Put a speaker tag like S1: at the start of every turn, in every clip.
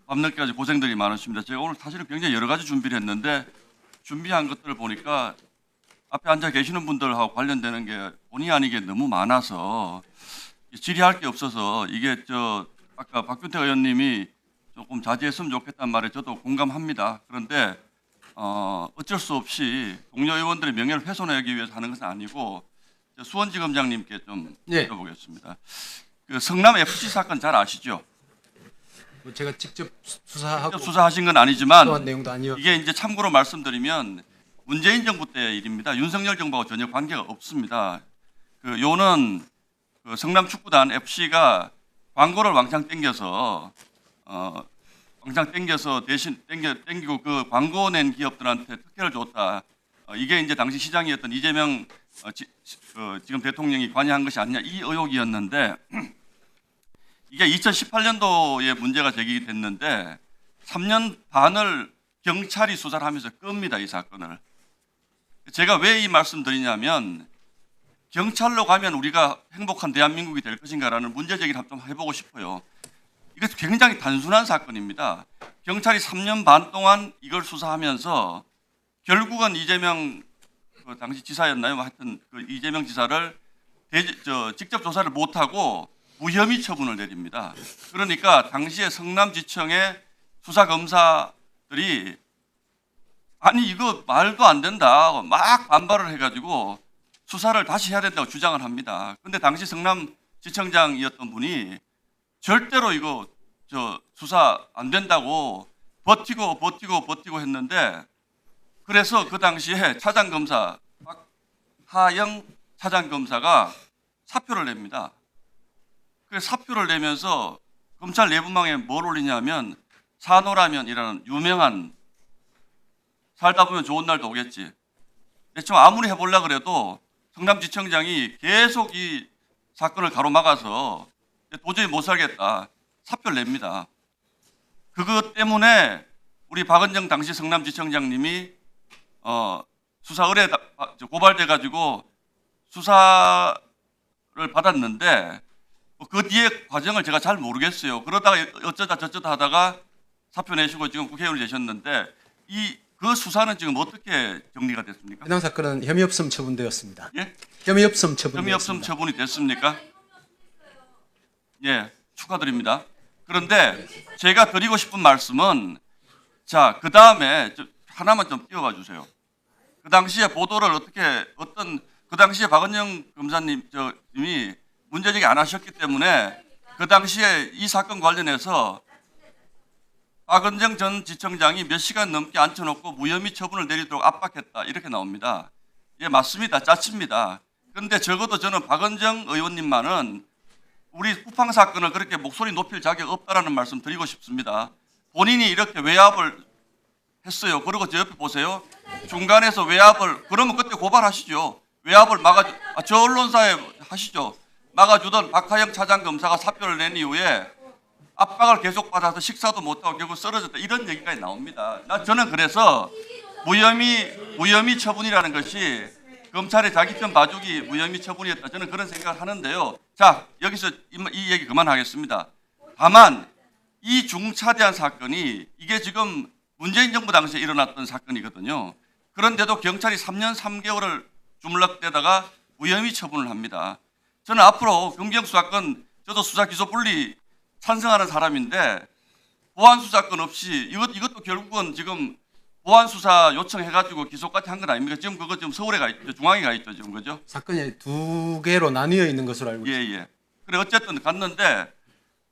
S1: 밤늦게까지 고생들이 많으십니다. 제가 오늘 사실은 굉장히 여러 가지 준비를 했는데 준비한 것들을 보니까 앞에 앉아 계시는 분들하고 관련되는 게 본의 아니게 너무 많아서 질의할 게 없어서 이게 아까 박균택 의원님이 조금 자제했으면 좋겠다는 말에 저도 공감합니다. 그런데 어쩔 수 없이 동료 의원들의 명예를 훼손하기 위해서 하는 것은 아니고 수원지검장님께 좀
S2: 네.
S1: 여쭤보겠습니다. 그 성남 FC 사건 잘 아시죠?
S2: 제가 직접 수사하고
S1: 수사하신 건 아니지만
S2: 수사한 내용도 아니요.
S1: 이게 이제 참고로 말씀드리면 문재인 정부 때의 일입니다. 윤석열 정부하고 전혀 관계가 없습니다. 요는 성남 축구단 FC가 광고를 왕창 땡겨서 대신 땡기고 그 광고 낸 기업들한테 특혜를 줬다. 이게 이제 당시 시장이었던 이재명 지금 대통령이 관여한 것이 아니냐 이 의혹이었는데 이게 2018년도에 문제가 제기됐는데 3년 반을 경찰이 수사를 하면서 끕니다, 이 사건을. 제가 왜 이 말씀 드리냐면 경찰로 가면 우리가 행복한 대한민국이 될 것인가라는 문제 제기를 좀 해보고 싶어요. 이것도 굉장히 단순한 사건입니다. 경찰이 3년 반 동안 이걸 수사하면서 결국은 이재명 당시 지사였나요? 하여튼 이재명 지사를 직접 조사를 못하고 무혐의 처분을 내립니다. 그러니까 당시에 성남지청의 수사검사들이 아니 이거 말도 안 된다 막 반발을 해가지고 수사를 다시 해야 된다고 주장을 합니다. 그런데 당시 성남지청장이었던 분이 절대로 이거 수사 안 된다고 버티고 했는데 그래서 그 당시에 차장검사 박하영 차장검사가 사표를 냅니다. 그래서 사표를 내면서 검찰 내부망에 뭘 올리냐면 산호라면이라는 유명한 살다 보면 좋은 날도 오겠지. 대충 아무리 해보려고 그래도 성남지청장이 계속 이 사건을 가로막아서 도저히 못 살겠다. 사표를 냅니다. 그것 때문에 우리 박은정 당시 성남지청장님이 수사 의뢰 고발돼가지고 수사를 받았는데 그 뒤에 과정을 제가 잘 모르겠어요. 그러다가 어쩌다 저쩌다 하다가 사표 내시고 지금 국회의원이 되셨는데 그 수사는 지금 어떻게 정리가 됐습니까?
S2: 해당 사건은 혐의 없음 처분되었습니다.
S1: 예?
S2: 혐의 없음 처분.
S1: 혐의 없음 처분이 됐습니까? 예, 축하드립니다. 그런데 제가 드리고 싶은 말씀은 자, 그 다음에 하나만 좀 띄워봐 주세요. 그 당시에 보도를 그 당시에 박은영 검사님이 문제제기 안 하셨기 때문에 그 당시에 이 사건 관련해서 박은정 전 지청장이 몇 시간 넘게 앉혀놓고 무혐의 처분을 내리도록 압박했다. 이렇게 나옵니다. 예, 맞습니다. 짜칩니다. 그런데 적어도 저는 박은정 의원님만은 우리 쿠팡 사건을 그렇게 목소리 높일 자격 없다라는 말씀 드리고 싶습니다. 본인이 이렇게 외압을 했어요. 그리고 저 옆에 보세요. 중간에서 외압을, 그러면 그때 고발하시죠. 외압을 저 언론사에 하시죠. 막아주던 박하영 차장검사가 사표를 낸 이후에 압박을 계속 받아서 식사도 못하고 결국 쓰러졌다. 이런 얘기까지 나옵니다. 저는 그래서 무혐의 처분이라는 것이 검찰의 자기 편 봐주기 무혐의 처분이었다. 저는 그런 생각을 하는데요. 자, 여기서 이 얘기 그만하겠습니다. 다만 이 중차대한 사건이 이게 지금 문재인 정부 당시에 일어났던 사건이거든요. 그런데도 경찰이 3년 3개월을 주물럭대다가 무혐의 처분을 합니다. 저는 앞으로 검경수 사건 저도 수사 기소 분리 찬성하는 사람인데 보안 수사권 없이 이것도 결국은 지금 보안 수사 요청해가지고 기소까지 한 건 아닙니까? 지금 그거 지금 서울에 가 있죠, 중앙에 가 있죠, 지금 그죠?
S2: 사건이 두 개로 나뉘어 있는 것으로 알고 있습니다.
S1: 예. 그래 어쨌든 갔는데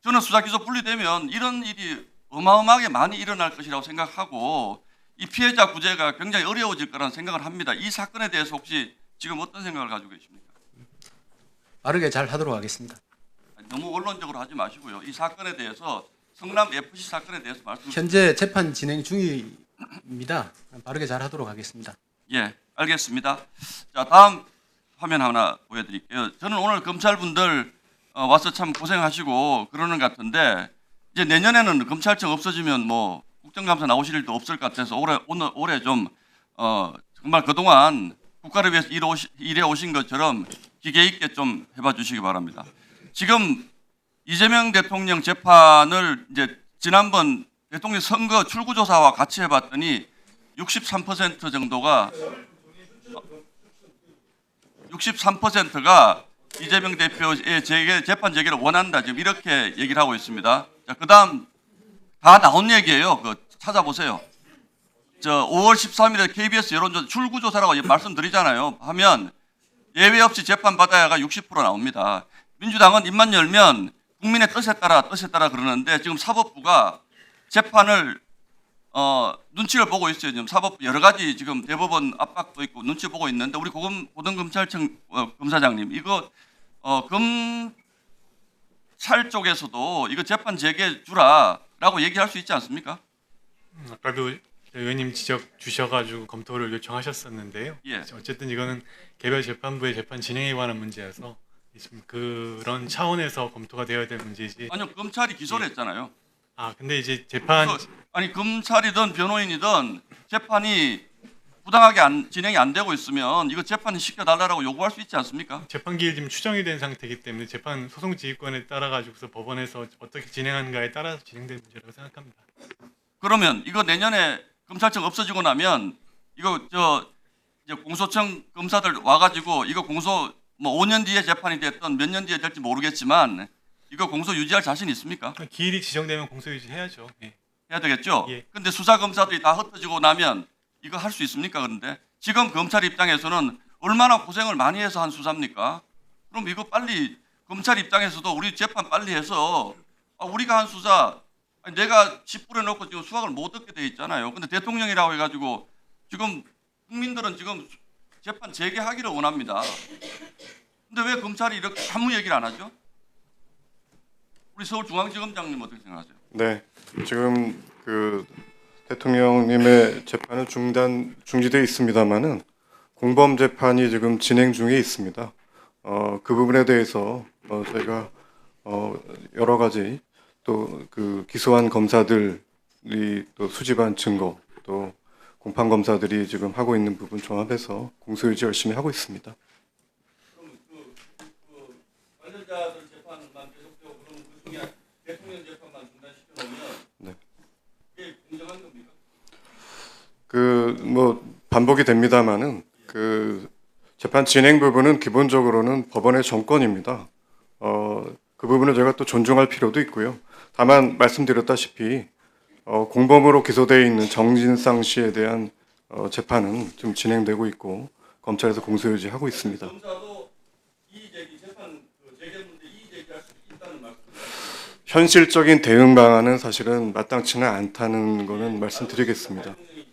S1: 저는 수사 기소 분리되면 이런 일이 어마어마하게 많이 일어날 것이라고 생각하고 이 피해자 구제가 굉장히 어려워질 거라는 생각을 합니다. 이 사건에 대해서 혹시 지금 어떤 생각을 가지고 계십니까?
S2: 빠르게 잘 하도록 하겠습니다.
S1: 너무 원론적으로 하지 마시고요. 이 사건에 대해서 성남 FC 사건에 대해서 말씀.
S2: 현재 재판 진행 중입니다. 빠르게 잘 하도록 하겠습니다.
S1: 예, 알겠습니다. 자, 다음 화면 하나 보여드릴게요. 저는 오늘 검찰분들 와서 참 고생하시고 그러는 것 같은데 이제 내년에는 검찰청 없어지면 뭐 국정감사 나오실 일도 없을 것 같아서 올해 좀 정말 그동안 국가를 위해서 일해 오신 것처럼 기계 있게 좀 해봐 주시기 바랍니다. 지금 이재명 대통령 재판을 이제 지난번 대통령 선거 출구조사와 같이 해봤더니 63% 정도가 63%가 이재명 대표의 재판 재개를 원한다. 지금 이렇게 얘기를 하고 있습니다. 자, 그다음 다 나온 얘기예요. 그 찾아보세요. 저 5월 13일에 KBS 여론조사 출구조사라고 말씀드리잖아요. 하면 예외 없이 재판 받아야가 60% 나옵니다. 민주당은 입만 열면 국민의 뜻에 따라 그러는데 지금 사법부가 재판을 눈치를 보고 있어요. 지금 사법부 여러 가지 지금 대법원 압박도 있고 눈치 보고 있는데 우리 고등검찰청 검사장님 이거 검찰 쪽에서도 이거 재판 재개 주라라고 얘기할 수 있지 않습니까?
S3: 아까도 의원님 지적 주셔가지고 검토를 요청하셨었는데요.
S1: 예.
S3: 어쨌든 이거는 개별 재판부의 재판 진행에 관한 문제여서 지금 그런 차원에서 검토가 되어야 될 문제이지.
S1: 아니요, 검찰이 기소를 했잖아요.
S3: 근데 이제 재판
S1: 아니 검찰이든 변호인이든 재판이 부당하게 진행이 안 되고 있으면 이거 재판 시켜달라고 요구할 수 있지 않습니까?
S3: 재판 기일 지금 추정이 된 상태이기 때문에 재판 소송 지휘권에 따라 가지고서 법원에서 어떻게 진행하는가에 따라서 진행될 문제라고 생각합니다.
S1: 그러면 이거 내년에 검찰청 없어지고 나면 이거 이제 공소청 검사들 와가지고 이거 공소 뭐 5년 뒤에 재판이 됐던 몇 년 뒤에 될지 모르겠지만 이거 공소 유지할 자신 있습니까?
S3: 기일이 지정되면 공소 유지해야죠. 예.
S1: 해야 되겠죠?
S3: 예.
S1: 근데 수사 검사들이 다 흩어지고 나면 이거 할 수 있습니까? 그런데 지금 검찰 입장에서는 얼마나 고생을 많이 해서 한 수사입니까? 그럼 이거 빨리 검찰 입장에서도 우리 재판 빨리 해서 우리가 한 수사 아니, 내가 집 뿌려놓고 지금 수확을 못 얻게 돼 있잖아요. 근데 대통령이라고 해가지고 지금 국민들은 지금 재판 재개하기를 원합니다. 근데 왜 검찰이 이렇게 아무 얘기를 안 하죠? 우리 서울중앙지검장님 어떻게 생각하세요?
S4: 네, 지금 그 대통령님의 재판은 중지돼 있습니다만은 공범 재판이 지금 진행 중에 있습니다. 그 부분에 대해서 저희가 여러 가지 또 그 기소한 검사들이 또 수집한 증거 또 공판 검사들이 지금 하고 있는 부분 종합해서 공소유지 열심히 하고 있습니다.
S1: 그럼 그 관련자들 재판만 계속되고 그럼 그 중에 대통령 재판만 중단시켜 놓으면
S4: 네.
S1: 이게 공정한 겁니까?
S4: 그 뭐 반복이 됩니다만은 그 재판 진행 부분은 기본적으로는 법원의 정권입니다. 그 부분을 제가 또 존중할 필요도 있고요. 다만 말씀드렸다시피 공범으로 기소되어 있는 정진상 씨에 대한 재판은 좀 진행되고 있고 검찰에서 공소유지하고 있습니다.
S1: 검사도 이의 제기 재판 재개 문제 이의 제기할 수 있다는 말씀입니다.
S4: 현실적인 대응 방안은 사실은 마땅치는 않다는 거는 말씀드리겠습니다.
S1: 대통령이